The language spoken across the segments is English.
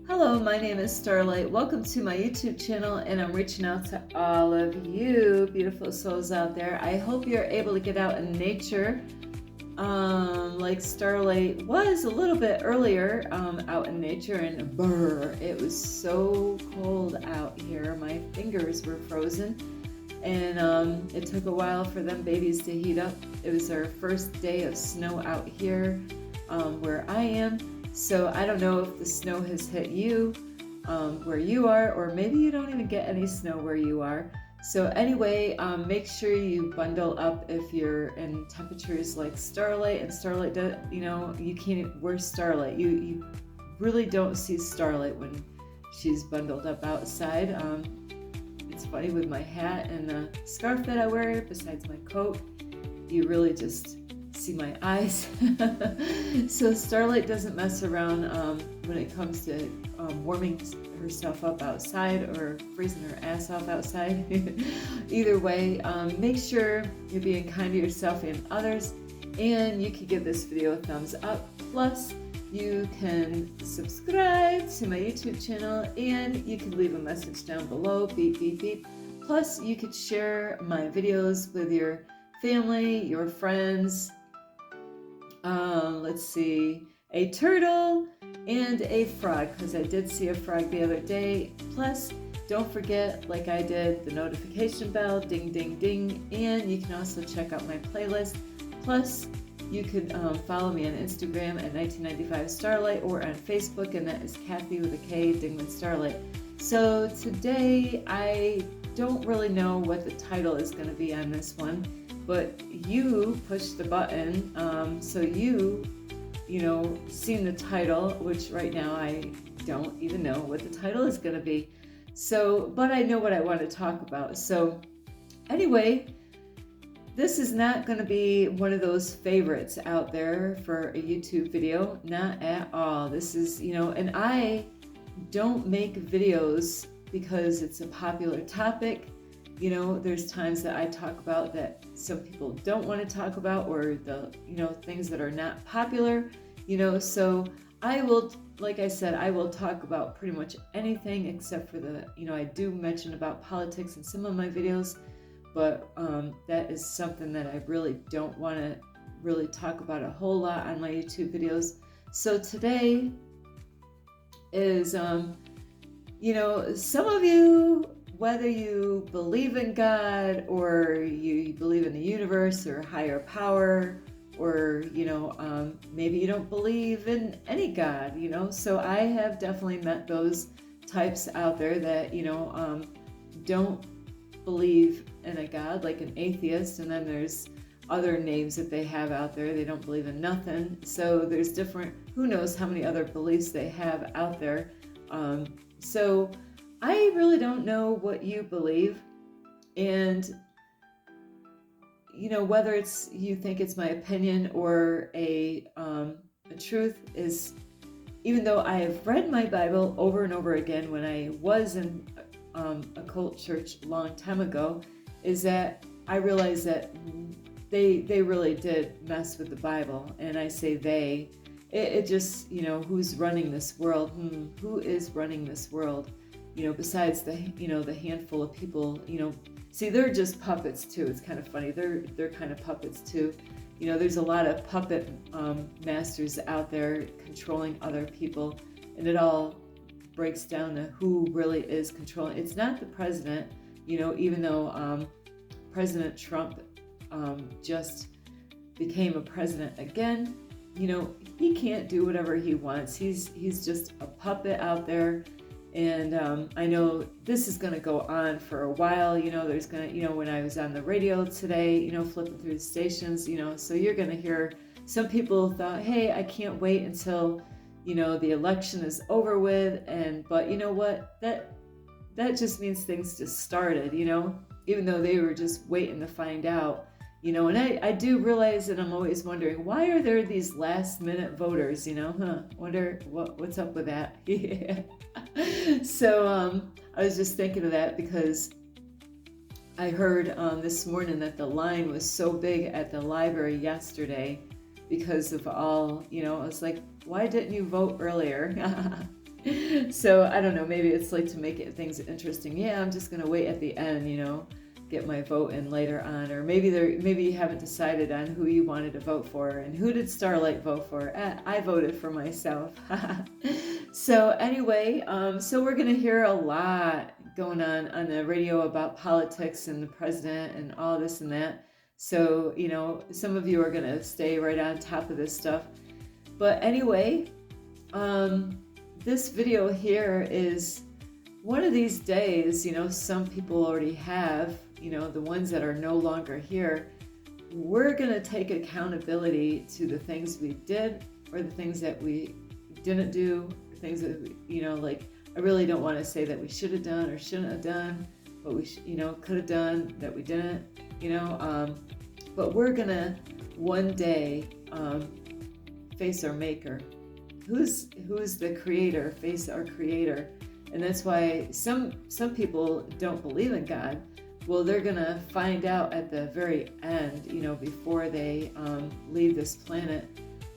Hello, my name is Starlight. Welcome to my YouTube channel, and I'm reaching out to all of you beautiful souls out there. I hope you're able to get out in nature like Starlight was a little bit earlier out in nature, and it was so cold out here. My fingers were frozen, and it took a while for them babies to heat up. It was our first day of snow out here where I am. So I don't know if the snow has hit you where you are, or maybe you don't even get any snow where you are. So anyway, make sure you bundle up if you're in temperatures like Starlight. And Starlight, you can't wear Starlight. You really don't see Starlight when she's bundled up outside. It's funny with my hat and the scarf that I wear, besides my coat, you really just see my eyes. So Starlight doesn't mess around when it comes to warming herself up outside or freezing her ass off outside. Either way, make sure you're being kind to yourself and others, and you can give this video a thumbs up. Plus, you can subscribe to my YouTube channel, and you can leave a message down below, beep, beep, beep. Plus, you could share my videos with your family, your friends, let's see, a turtle and a frog, because I did see a frog the other day. Plus, don't forget, like I did, the notification bell, ding, ding, ding, and you can also check out my playlist. Plus, you could follow me on Instagram at 1995 Starlight, or on Facebook, and that is Kathy with a K, Dingman Starlight. So today, I don't really know what the title is going to be on this one, but you push the button, so seen the title, which right now I don't even know what the title is going to be. So, but I know what I want to talk about. So anyway, this is not going to be one of those favorites out there for a YouTube video, not at all. This is, and I don't make videos because it's a popular topic. There's times that I talk about that some people don't want to talk about, or the, things that are not popular, so I will, like I said, I will talk about pretty much anything except for the, I do mention about politics in some of my videos, but that is something that I really don't want to really talk about a whole lot on my YouTube videos. So today is, some of you, whether you believe in God, or you believe in the universe or higher power, or, maybe you don't believe in any God, so I have definitely met those types out there that, don't believe in a God, like an atheist, and then there's other names that they have out there. They don't believe in nothing. So there's different, who knows how many other beliefs they have out there. So I really don't know what you believe, and whether it's, you think it's my opinion or a truth, is, even though I have read my Bible over and over again when I was in a cult church a long time ago, is that I realized that they really did mess with the Bible. And I say they, it just, who's running this world? Who is running this world? Besides the, the handful of people, see, they're just puppets too. It's kind of funny. They're kind of puppets too. There's a lot of puppet masters out there controlling other people, and it all breaks down to who really is controlling. It's not the president, even though President Trump just became a president again. He can't do whatever he wants. He's just a puppet out there. And I know this is going to go on for a while. There's going to, when I was on the radio today, flipping through the stations, so you're going to hear some people thought, hey, I can't wait until, the election is over with. But you know what? That just means things just started, even though they were just waiting to find out. And I do realize that I'm always wondering, why are there these last minute voters, wonder what's up with that. Yeah. So I was just thinking of that because I heard this morning that the line was so big at the library yesterday because of all, I was like, why didn't you vote earlier? So I don't know, maybe it's like to make things interesting. Yeah, I'm just gonna wait at the end, get my vote in later on. Or maybe you haven't decided on who you wanted to vote for. And who did Starlight vote for? I voted for myself. So anyway, so we're gonna hear a lot going on the radio about politics and the president and all this and that. So, some of you are gonna stay right on top of this stuff. But anyway, this video here is one of these days, some people already have, the ones that are no longer here. We're going to take accountability to the things we did or the things that we didn't do, things that, I really don't want to say that we should have done or shouldn't have done, but we, could have done that we didn't, but we're going to one day face our maker. Who's the creator? Face our creator. And that's why some people don't believe in God. Well, they're gonna find out at the very end, before they leave this planet,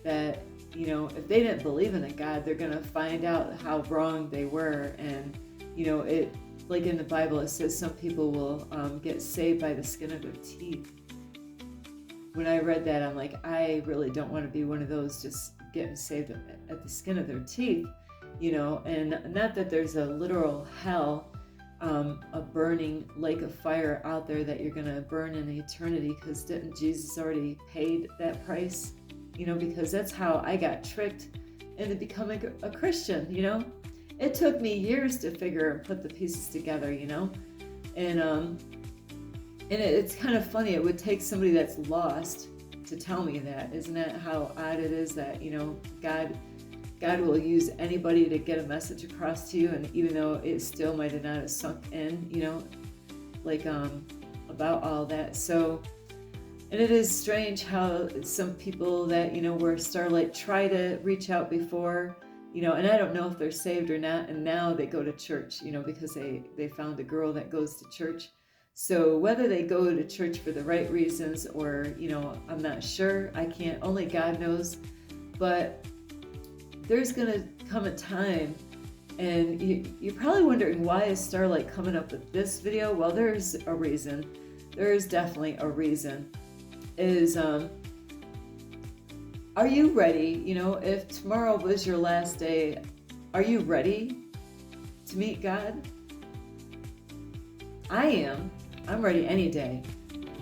that if they didn't believe in a God, they're gonna find out how wrong they were. And it, like in the Bible, it says some people will get saved by the skin of their teeth. When I read that, I'm like, I really don't want to be one of those just getting saved at the skin of their teeth, and not that there's a literal hell, a burning lake of fire out there that you're going to burn in eternity, because didn't Jesus already paid that price? Because that's how I got tricked into becoming a Christian. It took me years to figure and put the pieces together, and it's kind of funny. It would take somebody that's lost to tell me that. Isn't that how odd it is that, God will use anybody to get a message across to you, and even though it still might have not sunk in, about all that. So, and it is strange how some people that, were Starlight try to reach out before, and I don't know if they're saved or not, and now they go to church, because they found a girl that goes to church. So whether they go to church for the right reasons or, I'm not sure. Only God knows. But there's going to come a time, and you're probably wondering, why is Starlight coming up with this video? Well, there's a reason. There is definitely a reason. Are you ready? If tomorrow was your last day, are you ready to meet God? I am. I'm ready any day.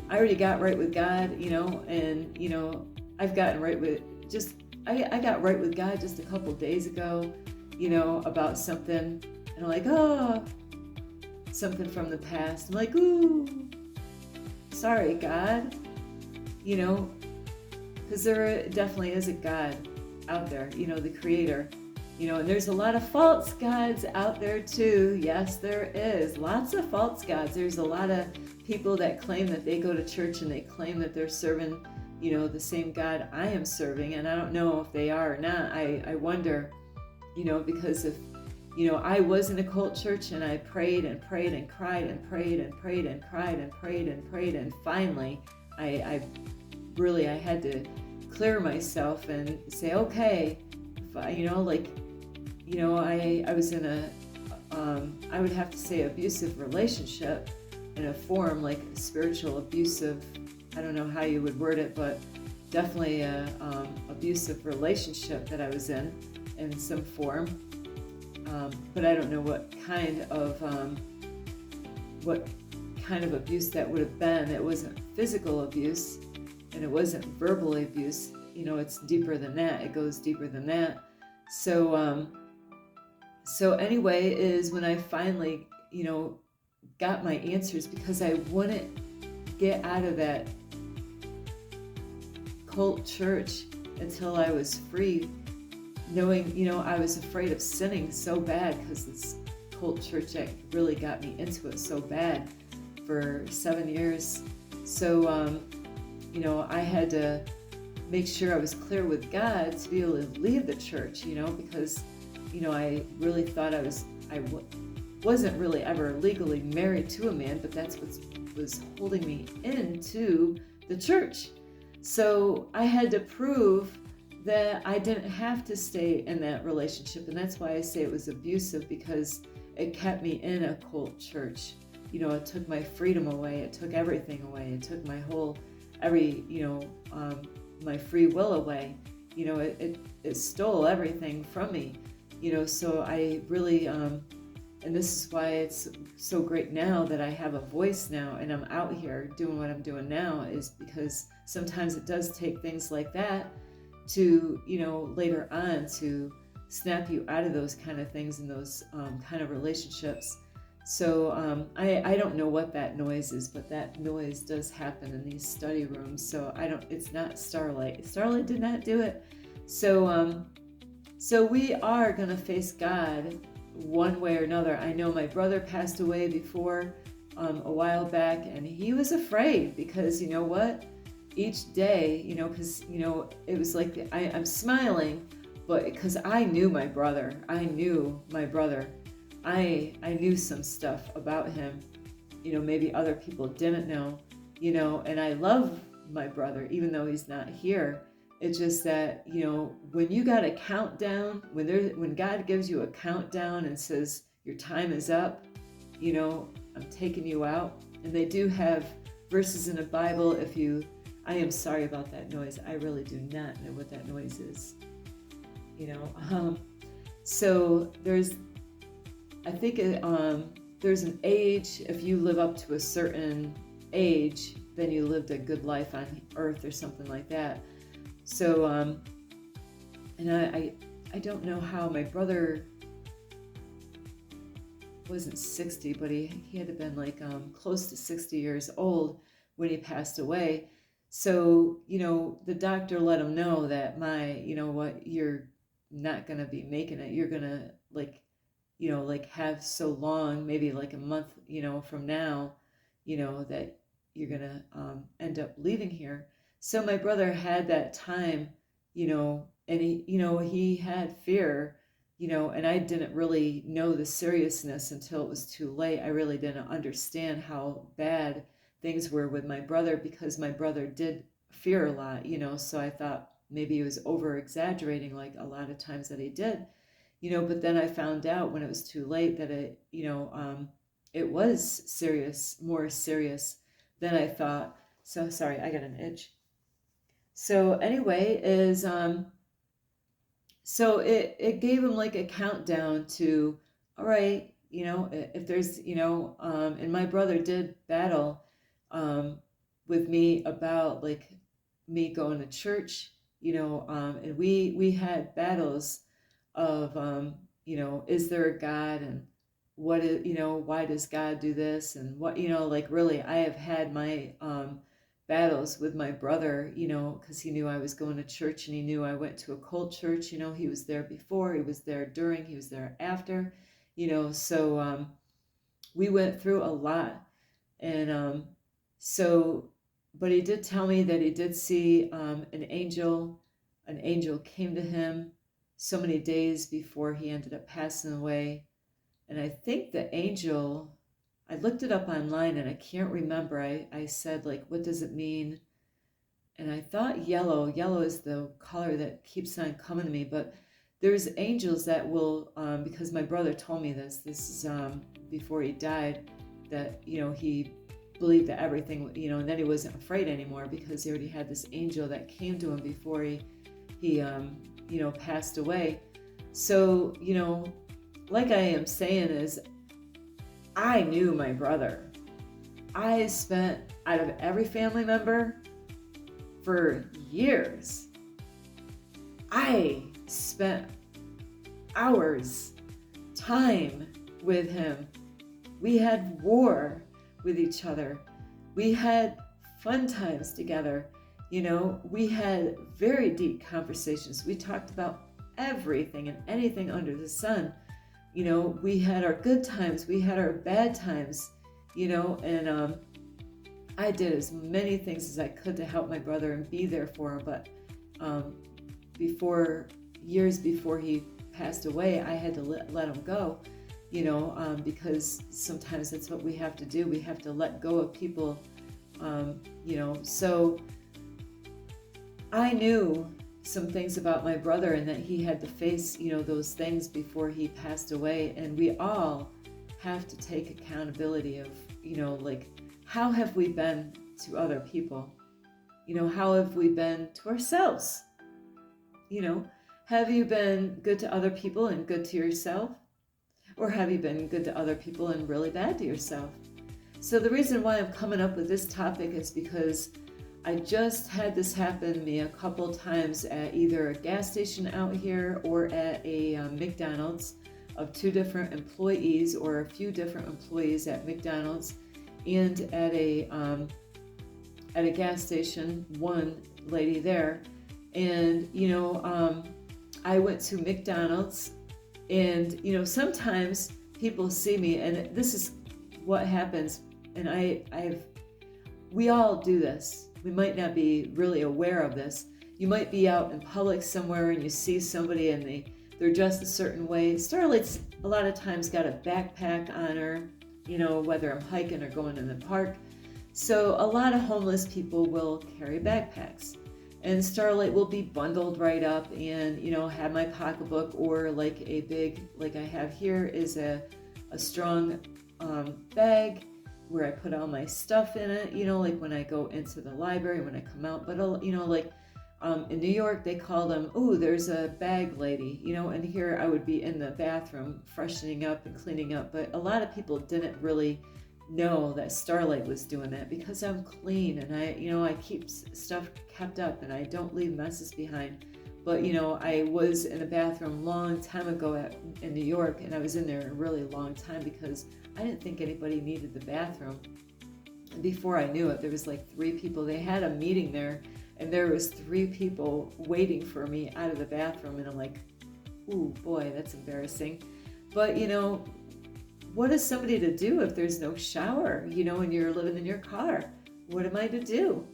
I already got right with God, and, I've gotten right with I got right with God just a couple days ago, about something, and I'm like, oh, something from the past. I'm like, ooh, sorry, God, because there definitely is a God out there, the creator, and there's a lot of false gods out there too. Yes, there is lots of false gods. There's a lot of people that claim that they go to church and they claim that they're serving, the same God I am serving, and I don't know if they are or not. I wonder, because if, I was in a cult church and I prayed and prayed and cried and prayed and prayed and cried and prayed and prayed, and finally I had to clear myself and say, okay, if I, I was in a, I would have to say abusive relationship, in a form like spiritual abusive, I don't know how you would word it, but definitely a abusive relationship that I was in some form. But I don't know what kind of abuse that would have been. It wasn't physical abuse, and it wasn't verbal abuse. It's deeper than that. It goes deeper than that. So anyway, is when I finally, got my answers, because I wouldn't get out of that cult church until I was free, knowing, I was afraid of sinning so bad, because this cult church really got me into it so bad for 7 years. So, I had to make sure I was clear with God to be able to leave the church, because, I really thought I wasn't really ever legally married to a man, but that's what was holding me into the church. So I had to prove that I didn't have to stay in that relationship. And that's why I say it was abusive, because it kept me in a cult church. It took my freedom away. It took everything away. It took my whole, my free will away. It stole everything from me. So I really, and this is why it's so great now that I have a voice now and I'm out here doing what I'm doing now, is because sometimes it does take things like that to, later on, to snap you out of those kind of things and those kind of relationships. So I don't know what that noise is, but that noise does happen in these study rooms. So it's not Starlight. Starlight did not do it. So we are going to face God one way or another. I know my brother passed away before a while back, and he was afraid, because you know what? Each day, because, it was like I'm smiling, but because I knew my brother. I knew some stuff about him, maybe other people didn't know, and I love my brother, even though he's not here. It's just that, when you got a countdown, when God gives you a countdown and says, your time is up, I'm taking you out. And they do have verses in the Bible. I am sorry about that noise. I really do not know what that noise is. So I think there's an age. If you live up to a certain age, then you lived a good life on earth or something like that. So, and I don't know how my brother wasn't 60, but he had to have been like close to 60 years old when he passed away. So, the doctor let him know that you're not going to be making it. You're going to have so long, maybe like a month, from now, that you're going to end up leaving here. So my brother had that time, and he had fear, and I didn't really know the seriousness until it was too late. I really didn't understand how bad things were with my brother, because my brother did fear a lot, so I thought maybe he was over exaggerating, like a lot of times that he did, but then I found out when it was too late that it was serious, more serious than I thought. So sorry, I got an itch. So anyway, so it gave him like a countdown to, all right, if there's, and my brother did battle with me about like me going to church, and we had battles of, is there a God, and what is, why does God do this, and what, like really, I have had my battles with my brother, because he knew I was going to church, and he knew I went to a cult church. He was there before, he was there during, he was there after, so we went through a lot. And but he did tell me that he did see an angel. An angel came to him so many days before he ended up passing away. And I think the angel, I looked it up online and I can't remember. I said, like, what does it mean? And I thought yellow. Yellow is the color that keeps on coming to me. But there's angels that will, because my brother told me this is before he died, that, he believed that everything, and then he wasn't afraid anymore, because he already had this angel that came to him before he passed away. So, like I am saying is, I knew my brother. I spent, out of every family member, for years, I spent hours, time with him. We had war with each other. We had fun times together. We had very deep conversations. We talked about everything and anything under the sun. We had our good times, we had our bad times, and I did as many things as I could to help my brother and be there for him. But years before he passed away, I had to let him go, because sometimes that's what we have to do. We have to let go of people, so I knew some things about my brother, and that he had to face, those things before he passed away. And we all have to take accountability of, like, how have we been to other people? How have we been to ourselves? Have you been good to other people and good to yourself? Or have you been good to other people and really bad to yourself? So the reason why I'm coming up with this topic is because I just had this happen to me a couple times at either a gas station out here or at a McDonald's, of two different employees, or a few different employees at McDonald's, and at a gas station, one lady there. And I went to McDonald's, and sometimes people see me, and this is what happens, and we all do this. We might not be really aware of this. You might be out in public somewhere and you see somebody and they're dressed a certain way. Starlight's a lot of times got a backpack on her, whether I'm hiking or going in the park. So a lot of homeless people will carry backpacks. And Starlight will be bundled right up and, have my pocketbook, or like a big, like I have here, is a strong bag where I put all my stuff in it, like when I go into the library, when I come out. But, like in New York, they call them, there's a bag lady, and here I would be in the bathroom freshening up and cleaning up. But a lot of people didn't really know that Starlight was doing that, because I'm clean and I keep stuff kept up and I don't leave messes behind. But I was in a bathroom a long time ago in New York, and I was in there a really long time because I didn't think anybody needed the bathroom. And before I knew it, there was like 3 people. They had a meeting there, and there was 3 people waiting for me out of the bathroom, and I'm like, ooh boy, that's embarrassing. But what is somebody to do if there's no shower, and you're living in your car? What am I to do?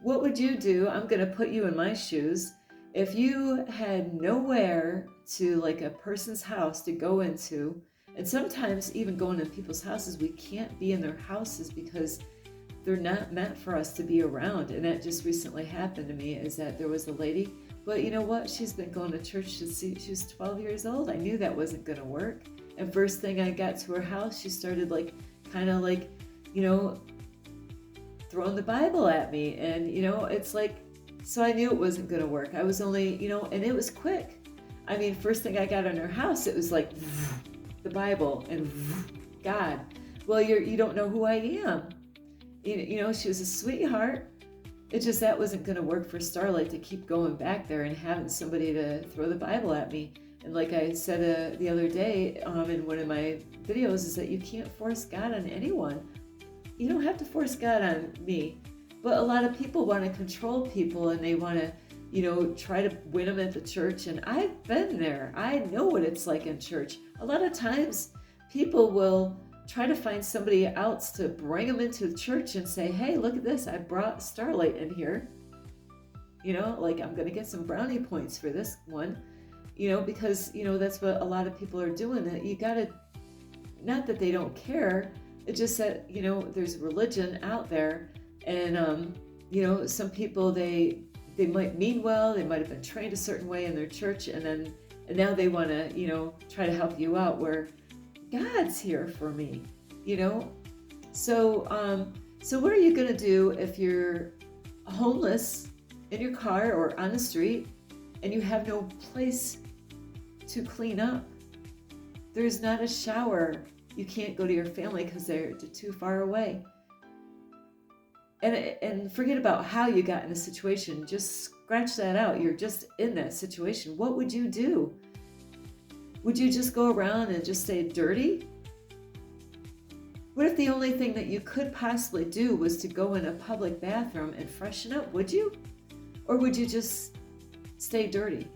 What would you do? I'm going to put you in my shoes. If you had nowhere to, like a person's house to go into, and sometimes even going in people's houses, we can't be in their houses because they're not meant for us to be around. And that just recently happened to me, is that there was a lady, but you know what? She's been going to church since she was 12 years old. I knew that wasn't going to work. And first thing I got to her house, she started throwing the Bible at me. And, it's like, so I knew it wasn't going to work. I was only, and it was quick. I mean, first thing I got in her house, it was like the Bible and God. Well, you don't know who I am. She was a sweetheart. It just, that wasn't going to work for Starlight to keep going back there and having somebody to throw the Bible at me. And like I said the other day in one of my videos, is that you can't force God on anyone. You don't have to force God on me. But a lot of people want to control people, and they want to, try to win them at the church. And I've been there. I know what it's like in church. A lot of times people will try to find somebody else to bring them into the church and say, hey, look at this. I brought Starlight in here. Like I'm going to get some brownie points for this one. Because, that's what a lot of people are doing. That you got to, not that they don't care, it's just that, there's religion out there, and, some people, they might mean well, they might have been trained a certain way in their church, and now they want to, try to help you out, where God's here for me, So what are you going to do if you're homeless in your car or on the street, and you have no place to clean up? There's not a shower. You can't go to your family because they're too far away. And forget about how you got in the situation. Just scratch that out. You're just in that situation. What would you do? Would you just go around and just stay dirty? What if the only thing that you could possibly do was to go in a public bathroom and freshen up? Would you? Or would you just stay dirty?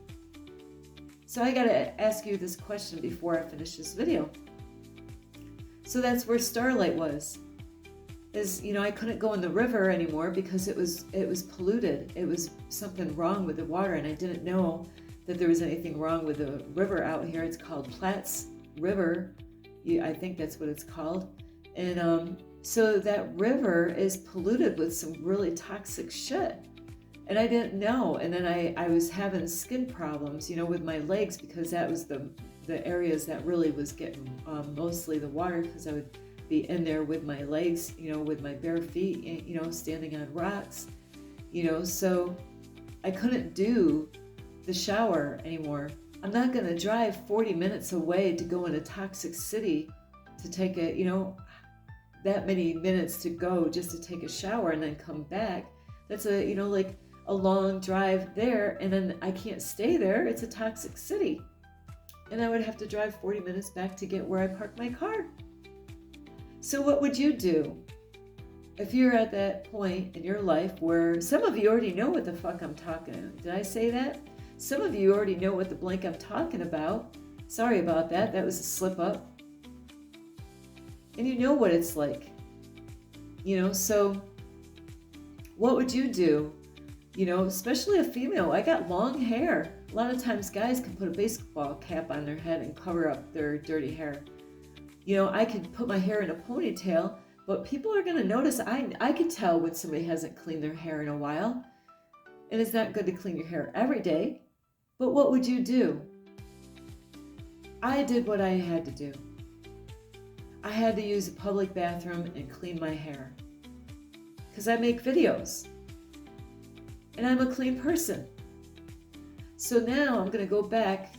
So I got to ask you this question before I finish this video. So that's where Starlight was. I couldn't go in the river anymore because it was polluted. It was something wrong with the water, and I didn't know that there was anything wrong with the river out here. It's called Platte River. I think that's what it's called. And so that river is polluted with some really toxic shit. And I didn't know. And then I was having skin problems, with my legs, because that was the areas that really was getting mostly the water, because I would be in there with my legs, with my bare feet, standing on rocks, so I couldn't do the shower anymore. I'm not going to drive 40 minutes away to go in a toxic city to take that many minutes to go just to take a shower and then come back. That's like a long drive there, and then I can't stay there. It's a toxic city. And I would have to drive 40 minutes back to get where I parked my car. So what would you do if you're at that point in your life where some of you already know what the fuck I'm talking about? Did I say that? Some of you already know what the blank I'm talking about. Sorry about that. That was a slip up. And you know what it's like. So what would you do? Especially a female. I got long hair. A lot of times guys can put a baseball cap on their head and cover up their dirty hair. I could put my hair in a ponytail, but people are going to notice. I could tell when somebody hasn't cleaned their hair in a while. And it's not good to clean your hair every day. But what would you do? I did what I had to do. I had to use a public bathroom and clean my hair. Because I make videos. And I'm a clean person. So now I'm going to go back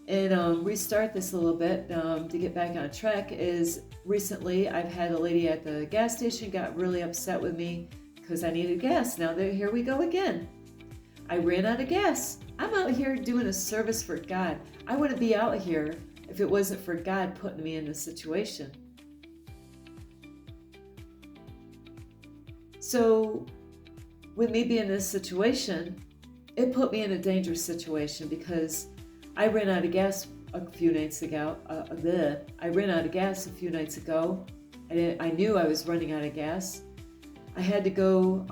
and restart this a little bit to get back on track. Is recently I've had a lady at the gas station got really upset with me because I needed gas. Now here we go again. I ran out of gas. I'm out here doing a service for God. I wouldn't be out here if it wasn't for God putting me in this situation. So with me being in this situation, it put me in a dangerous situation because I ran out of gas a few nights ago. I ran out of gas a few nights ago. I knew I was running out of gas. I had to go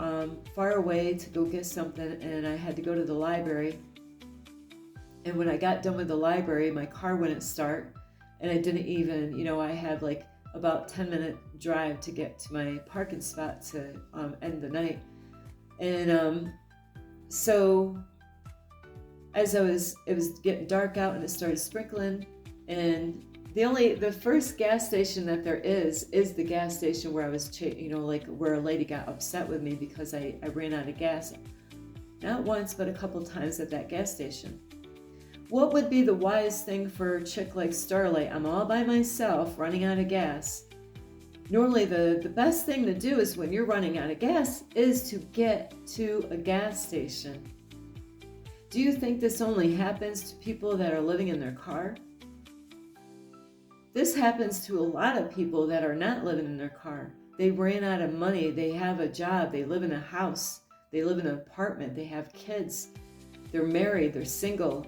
far away to go get something, and I had to go to the library. And when I got done with the library, my car wouldn't start, and I didn't even, I had like about 10-minute drive to get to my parking spot to end the night. And so as it was getting dark out and it started sprinkling, and the first gas station that there is the gas station where I was, where a lady got upset with me because I ran out of gas. Not once, but a couple times at that gas station. What would be the wise thing for a chick like Starlight? I'm all by myself, running out of gas. Normally the best thing to do is when you're running out of gas is to get to a gas station. Do you think this only happens to people that are living in their car? This happens to a lot of people that are not living in their car. They ran out of money, they have a job, they live in a house, they live in an apartment, they have kids, they're married, they're single,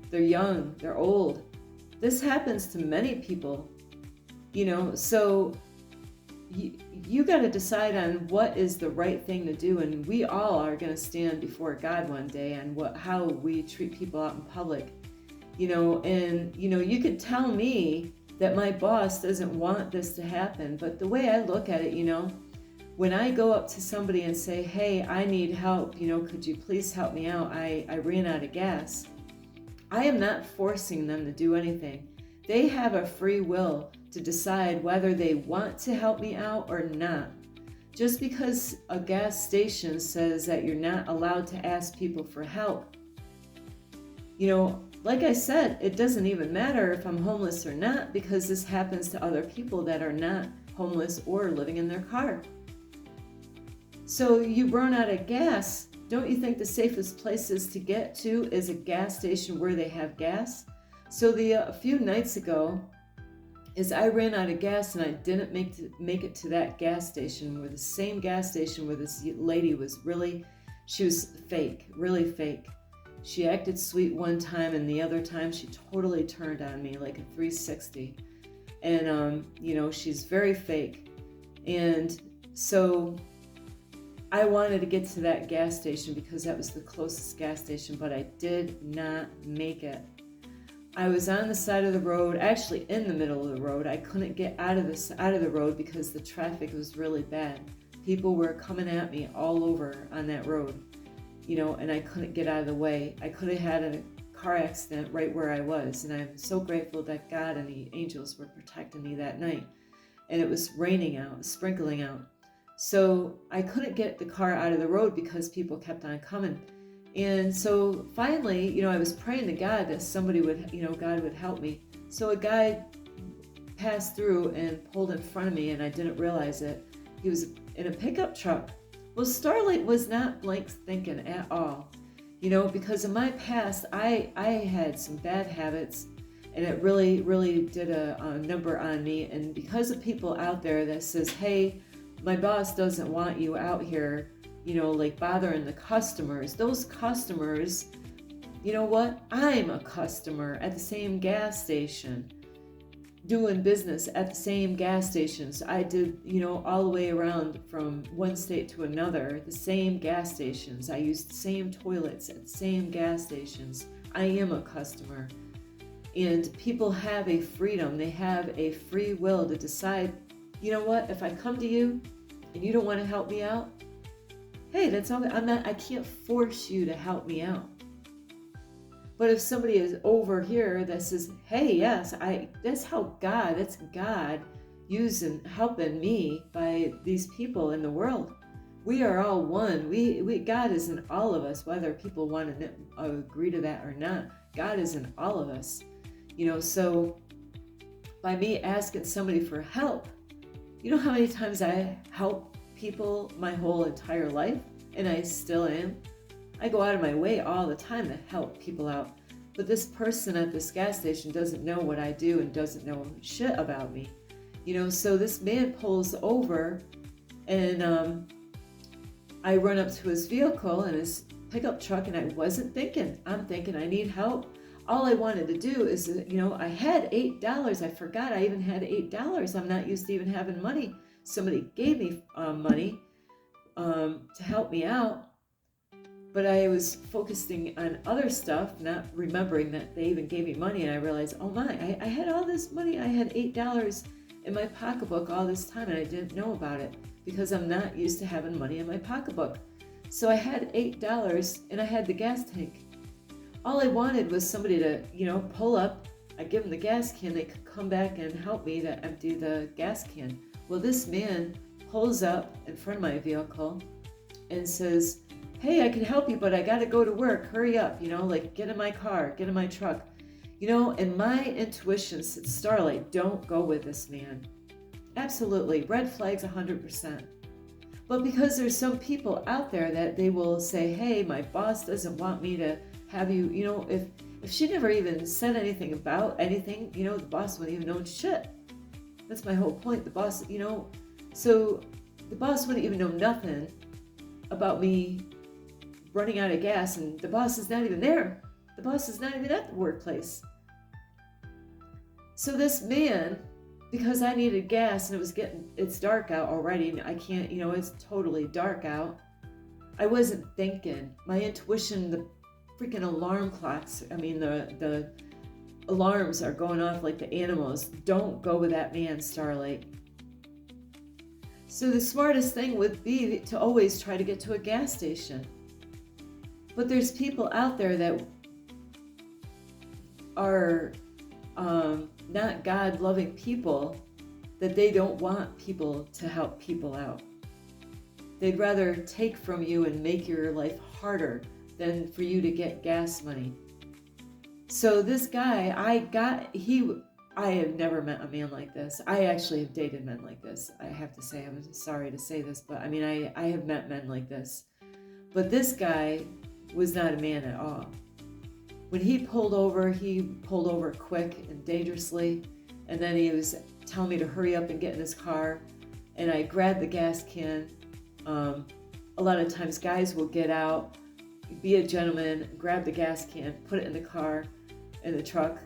they're young, they're old. This happens to many people, so you got to decide on what is the right thing to do, and we all are going to stand before God one day on how we treat people out in public, and you could tell me that my boss doesn't want this to happen, but the way I look at it, when I go up to somebody and say, hey, I need help, could you please help me out? I ran out of gas. I am not forcing them to do anything. They have a free will to decide whether they want to help me out or not. Just because a gas station says that you're not allowed to ask people for help, like I said, it doesn't even matter if I'm homeless or not, because this happens to other people that are not homeless or living in their car. So you run out of gas. Don't you think the safest places to get to is a gas station where they have gas? So a few nights ago, I ran out of gas and I didn't make it to that gas station, where the same gas station where this lady was she was fake, really fake. She acted sweet one time, and the other time she totally turned on me like a 360. And, she's very fake. And so I wanted to get to that gas station because that was the closest gas station, but I did not make it. I was on the side of the road, actually in the middle of the road. I couldn't get out of the road because the traffic was really bad. People were coming at me all over on that road. and I couldn't get out of the way. I could have had a car accident right where I was, and I'm so grateful that God and the angels were protecting me that night. And it was raining out, sprinkling out. So I couldn't get the car out of the road because people kept on coming. And so finally, I was praying to God that somebody would, God would help me. So a guy passed through and pulled in front of me, and I didn't realize it. He was in a pickup truck. Well, Starlight was not blank thinking at all, because in my past, I had some bad habits, and it really, really did a number on me. And because of people out there that says, hey, my boss doesn't want you out here, like bothering the customers. Those customers, you know what? I'm a customer at the same gas station, doing business at the same gas stations. I did, all the way around from one state to another, the same gas stations. I used the same toilets at the same gas stations. I am a customer. And people have a freedom. They have a free will to decide, you know what, if I come to you and you don't want to help me out, hey, that's all. I can't force you to help me out. But if somebody is over here that says, hey, yes, that's God using, helping me by these people in the world. We are all one. God is in all of us, whether people want to agree to that or not. God is in all of us. So by me asking somebody for help, you know how many times I help people my whole entire life, and I still am? I go out of my way all the time to help people out. But this person at this gas station doesn't know what I do and doesn't know shit about me. So this man pulls over, and I run up to his vehicle and his pickup truck, and I wasn't thinking. I'm thinking I need help. All I wanted to do is, I had $8. I forgot I even had $8. I'm not used to even having money. Somebody gave me money to help me out. But I was focusing on other stuff, not remembering that they even gave me money. And I realized, oh my, I had all this money. I had $8 in my pocketbook all this time, and I didn't know about it because I'm not used to having money in my pocketbook. So I had $8, and I had the gas tank. All I wanted was somebody to, pull up. I give them the gas can. They could come back and help me to empty the gas can. Well, this man pulls up in front of my vehicle and says, hey, I can help you, but I got to go to work. Hurry up, get in my car, get in my truck. And my intuition said, Starlight, don't go with this man. Absolutely. Red flags 100%. But because there's some people out there that they will say, hey, my boss doesn't want me to have you, if she never even said anything about anything, the boss wouldn't even know shit. That's my whole point. The boss, so the boss wouldn't even know nothing about me running out of gas, and the boss is not even there. The boss is not even at the workplace. So this man, because I needed gas and it's dark out already, and I can't, it's totally dark out. I wasn't thinking. My intuition, the freaking alarm clocks, the alarms are going off like the animals. Don't go with that man, Starlight. So the smartest thing would be to always try to get to a gas station. But there's people out there that are not God-loving people, that they don't want people to help people out. They'd rather take from you and make your life harder than for you to get gas money. So this guy, I have never met a man like this. I actually have dated men like this. I have to say, I'm sorry to say this, but I have met men like this. But this guy was not a man at all. When he pulled over quick and dangerously, and then he was telling me to hurry up and get in his car, and I grabbed the gas can. A lot of times guys will get out, be a gentleman, grab the gas can, put it in the car, in the truck.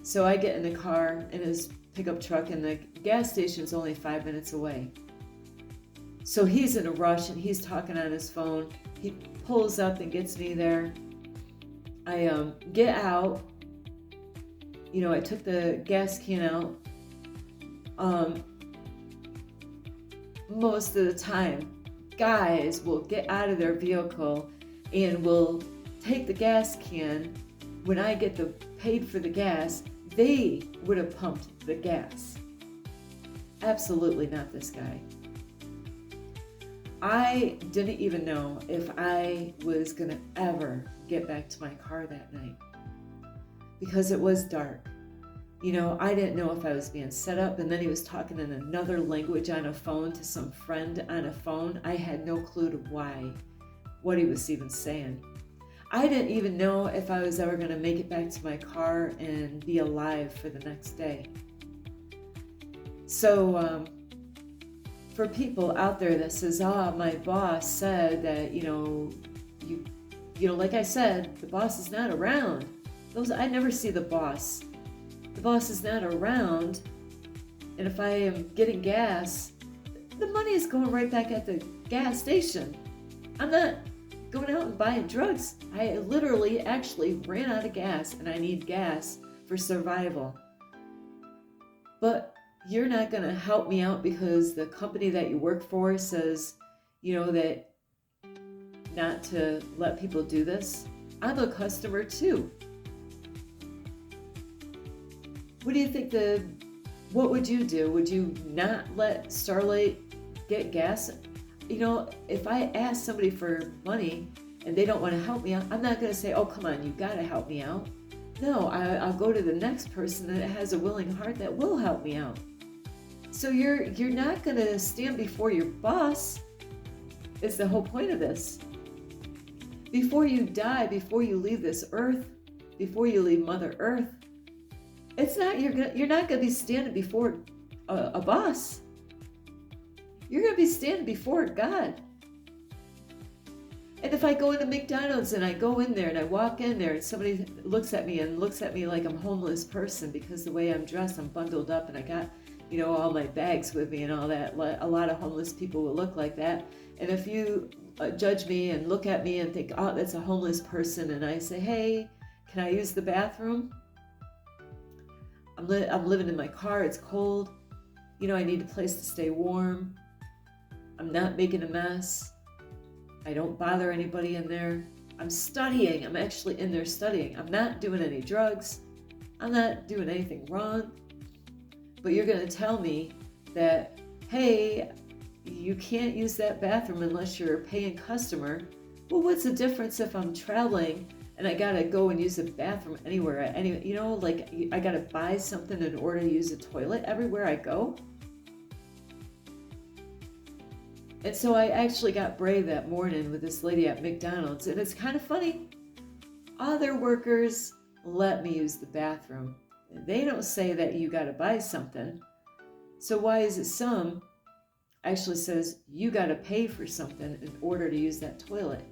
So I get in the car, in his pickup truck, and the gas station's only 5 minutes away. So he's in a rush, and he's talking on his phone. He pulls up and gets me there. I get out. I took the gas can out. Most of the time, guys will get out of their vehicle and will take the gas can. When I get the paid for the gas, they would have pumped the gas. Absolutely not this guy. I didn't even know if I was gonna ever get back to my car that night because it was dark. I didn't know if I was being set up, and then he was talking in another language on a phone to some friend on a phone. I had no clue to what he was even saying. I didn't even know if I was ever going to make it back to my car and be alive for the next day. So for people out there that says, my boss said that, like I said, the boss is not around. I never see the boss. The boss is not around, and if I am getting gas, the money is going right back at the gas station. I'm not going out and buying drugs. I literally actually ran out of gas, and I need gas for survival. But you're not going to help me out because the company that you work for says, that not to let people do this. I'm a customer too. What do you think what would you do? Would you not let Starlight get gas? If I ask somebody for money and they don't want to help me out, I'm not going to say, oh, come on, you got to help me out. No, I'll go to the next person that has a willing heart that will help me out. So you're not going to stand before your boss. Is the whole point of this. Before you die, before you leave this earth, before you leave Mother Earth, you're not going to be standing before a boss. You're going to be standing before God. And if I go into McDonald's and I go in there and I walk in there and somebody looks at me like I'm a homeless person because the way I'm dressed, I'm bundled up and I got, all my bags with me and all that. A lot of homeless people will look like that. And if you judge me and look at me and think, oh, that's a homeless person, and I say, hey, can I use the bathroom? I'm living in my car, it's cold. I need a place to stay warm. I'm not making a mess. I don't bother anybody in there. I'm studying. I'm actually in there studying. I'm not doing any drugs. I'm not doing anything wrong. But you're going to tell me that, hey, you can't use that bathroom unless you're a paying customer. Well, what's the difference if I'm traveling and I gotta go and use the bathroom anywhere? I gotta buy something in order to use a toilet everywhere I go? And so I actually got brave that morning with this lady at McDonald's, and it's kind of funny. Other workers let me use the bathroom. They don't say that you gotta buy something. So why is it some actually says you gotta pay for something in order to use that toilet?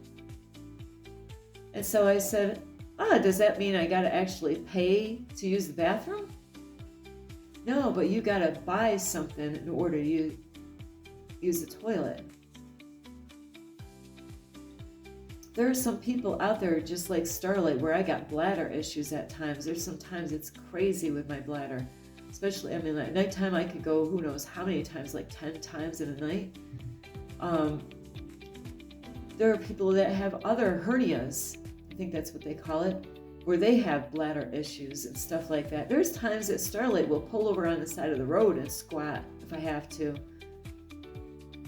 And so I said, does that mean I gotta actually pay to use the bathroom? No, but you gotta buy something in order to use the toilet. There are some people out there just like Starlight where I got bladder issues at times. There's sometimes it's crazy with my bladder. Especially, at nighttime I could go who knows how many times, like 10 times in a night. There are people that have other hernias, I think that's what they call it, where they have bladder issues and stuff like that. There's times that Starlight will pull over on the side of the road and squat if I have to.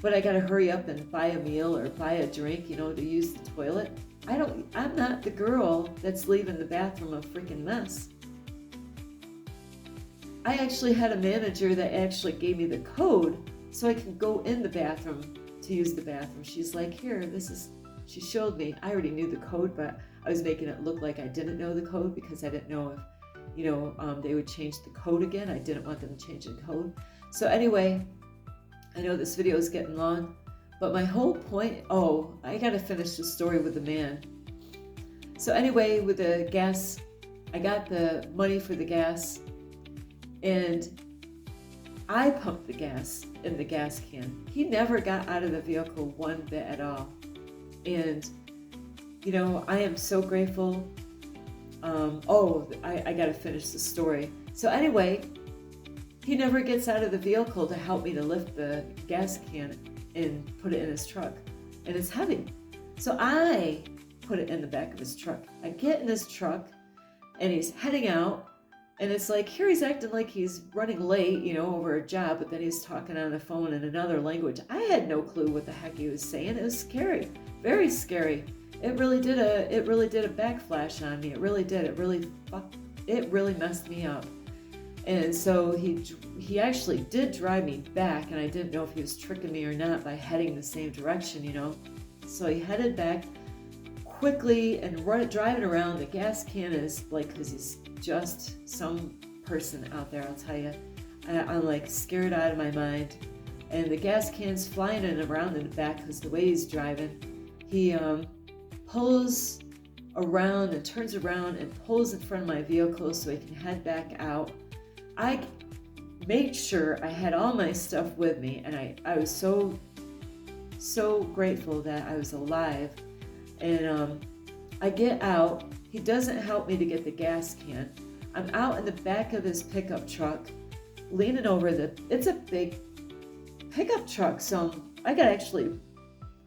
But I gotta hurry up and buy a meal or buy a drink, to use the toilet. I'm not the girl that's leaving the bathroom a freaking mess. I actually had a manager that actually gave me the code so I can go in the bathroom to use the bathroom. She's like, here, she showed me. I already knew the code, but I was making it look like I didn't know the code because I didn't know if, they would change the code again. I didn't want them to change the code. So anyway, I know this video is getting long, but my whole point, I gotta finish the story with the man. So anyway, with the gas, I got the money for the gas, and I pumped the gas in the gas can. He never got out of the vehicle one bit at all. And, I am so grateful. I gotta finish the story. So anyway, he never gets out of the vehicle to help me to lift the gas can and put it in his truck. And it's heavy. So I put it in the back of his truck. I get in his truck and he's heading out, and it's like, here he's acting like he's running late, over a job, but then he's talking on the phone in another language. I had no clue what the heck he was saying. It was scary, very scary. It really did a backflash on me. It really did. It really messed me up. And so he actually did drive me back, and I didn't know if he was tricking me or not by heading the same direction, So he headed back quickly and driving around. The gas can is like, because he's just some person out there, I'll tell you. I'm like scared out of my mind. And the gas can's flying around in the back because the way he's driving, he pulls around and turns around and pulls in front of my vehicle so he can head back out. I made sure I had all my stuff with me, and I was so grateful that I was alive. And I get out. He doesn't help me to get the gas can. I'm out in the back of his pickup truck, leaning over it's a big pickup truck, so I gotta actually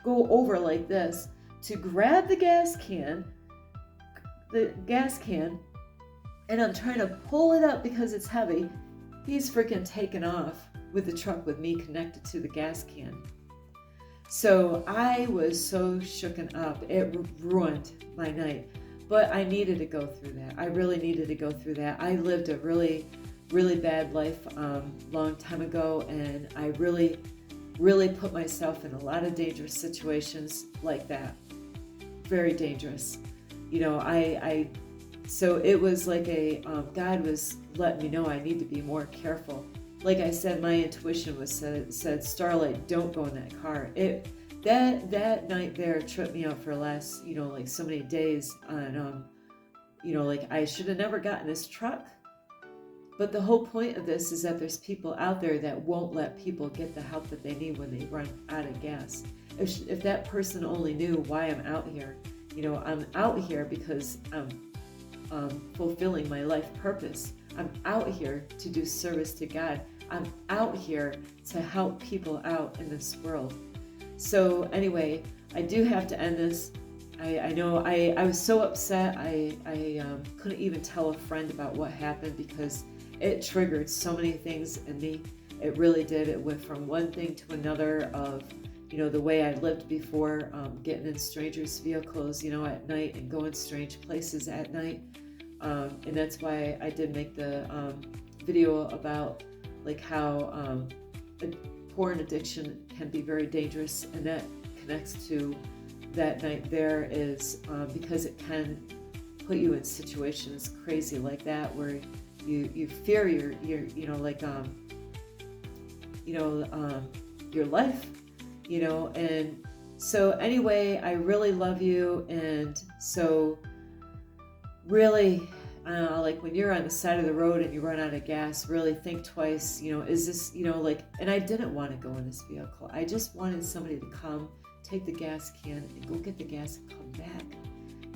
go over like this to grab the gas can, and I'm trying to pull it up because it's heavy. He's freaking taken off with the truck with me connected to the gas can. So I was so shooken up. It ruined my night. But I needed to go through that. I really needed to go through that. I lived a really, really bad life long time ago, and I really, really put myself in a lot of dangerous situations like that. Very dangerous. So it was like God was letting me know I need to be more careful. Like I said, my intuition said, Starlight, don't go in that car. That night there tripped me out for the last, like so many days. And, like I should have never gotten this truck. But the whole point of this is that there's people out there that won't let people get the help that they need when they run out of gas. If that person only knew why I'm out here, I'm out here because I'm fulfilling my life purpose. I'm out here to do service to God. I'm out here to help people out in this world. So anyway, I do have to end this. I know I was so upset. I couldn't even tell a friend about what happened because it triggered so many things in me. It really did. It went from one thing to another of, the way I lived before, getting in strangers' vehicles, at night and going strange places at night. And that's why I did make the video about like how porn addiction can be very dangerous, and that connects to that night there is because it can put you in situations crazy like that where you fear your life, and so anyway, I really love you. And so really, like when you're on the side of the road and you run out of gas, really think twice, is this, and I didn't want to go in this vehicle. I just wanted somebody to come, take the gas can and go get the gas and come back.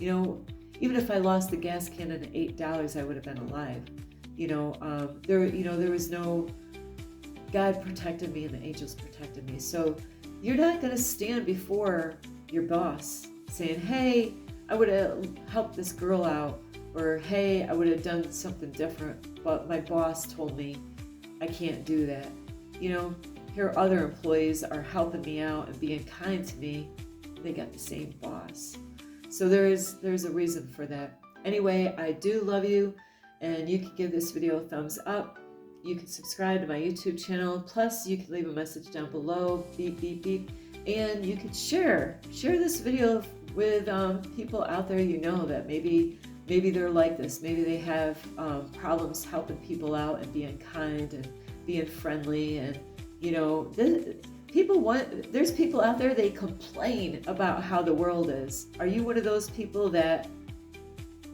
Even if I lost the gas can and $8, I would have been alive. There was no, God protected me and the angels protected me. So you're not going to stand before your boss saying, hey, I would have helped this girl out, or hey, I would have done something different, but my boss told me I can't do that. Here other employees are helping me out and being kind to me. They got the same boss. So there's a reason for that. Anyway, I do love you, and you can give this video a thumbs up. You can subscribe to my YouTube channel. Plus, you can leave a message down below, beep, beep, beep. And you can share this video with people out there that maybe they're like this. Maybe they have problems helping people out and being kind and being friendly. And, there's people out there, they complain about how the world is. Are you one of those people that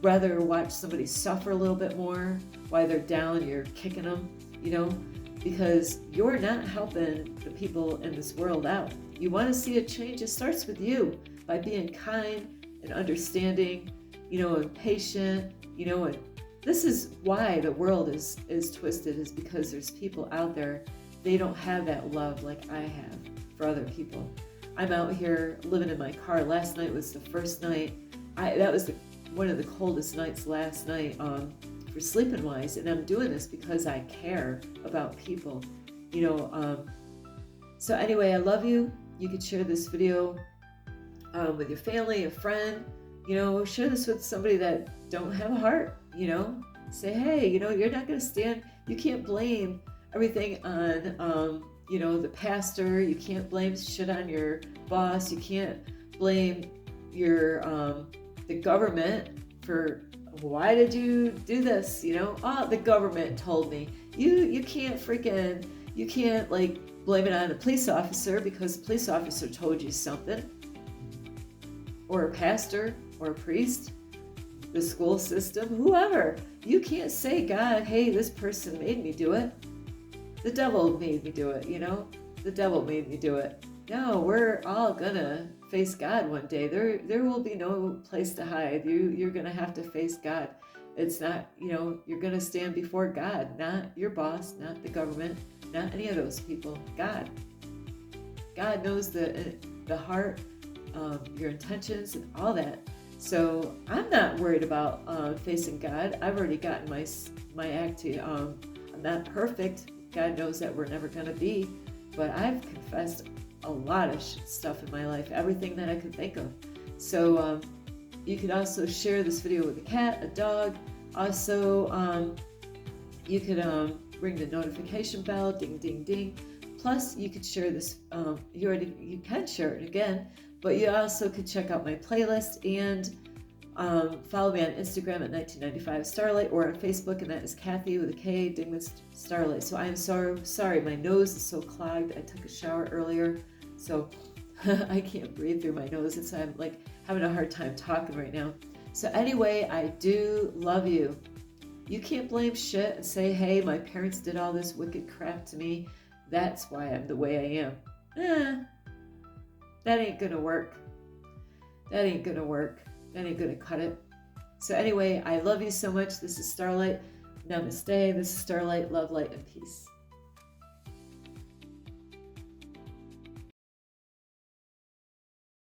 rather watch somebody suffer a little bit more while they're down, you're kicking them, because you're not helping the people in this world out. You want to see a change, it starts with you by being kind and understanding, and patient, and this is why the world is twisted, is because there's people out there, they don't have that love like I have for other people. I'm out here living in my car. Last night was the first night that was one of the coldest nights last night for sleeping wise, and I'm doing this because I care about people, you know. So anyway, I love you. You could share this video with your family, a friend, you know, share this with somebody that don't have a heart, you know, say, hey, you know, you're not going to stand, you can't blame everything on, you know, the pastor, you can't blame shit on your boss, you can't blame your, the government for, why did you do this, you know, oh, the government told me, you can't like blame it on a police officer because the police officer told you something, or a pastor, or a priest, the school system, whoever. You can't say, God, hey, this person made me do it. The devil made me do it, you know? The devil made me do it. No, we're all gonna face God one day. There will be no place to hide. You're gonna have to face God. It's not, you know, you're gonna stand before God, not your boss, not the government, not any of those people. God. God knows the heart, your intentions, and all that. So I'm not worried about facing God. I've already gotten my act to. I'm not perfect. God knows that we're never going to be. But I've confessed a lot of stuff in my life, everything that I could think of. So you could also share this video with a cat, a dog. Also, you could ring the notification bell, ding, ding, ding. Plus, you could share this. You can share it again. But you also could check out my playlist and follow me on Instagram at 1995 Starlight, or on Facebook, and that is Kathy with a K, Dingman Starlight. So I'm so sorry, my nose is so clogged. I took a shower earlier, so I can't breathe through my nose, and so I'm like having a hard time talking right now. So anyway, I do love you. You can't blame shit and say, hey, my parents did all this wicked crap to me. That's why I'm the way I am. That ain't gonna work. That ain't gonna work. That ain't gonna cut it. So anyway, I love you so much. This is Starlight. Namaste. This is Starlight. Love, light, and peace.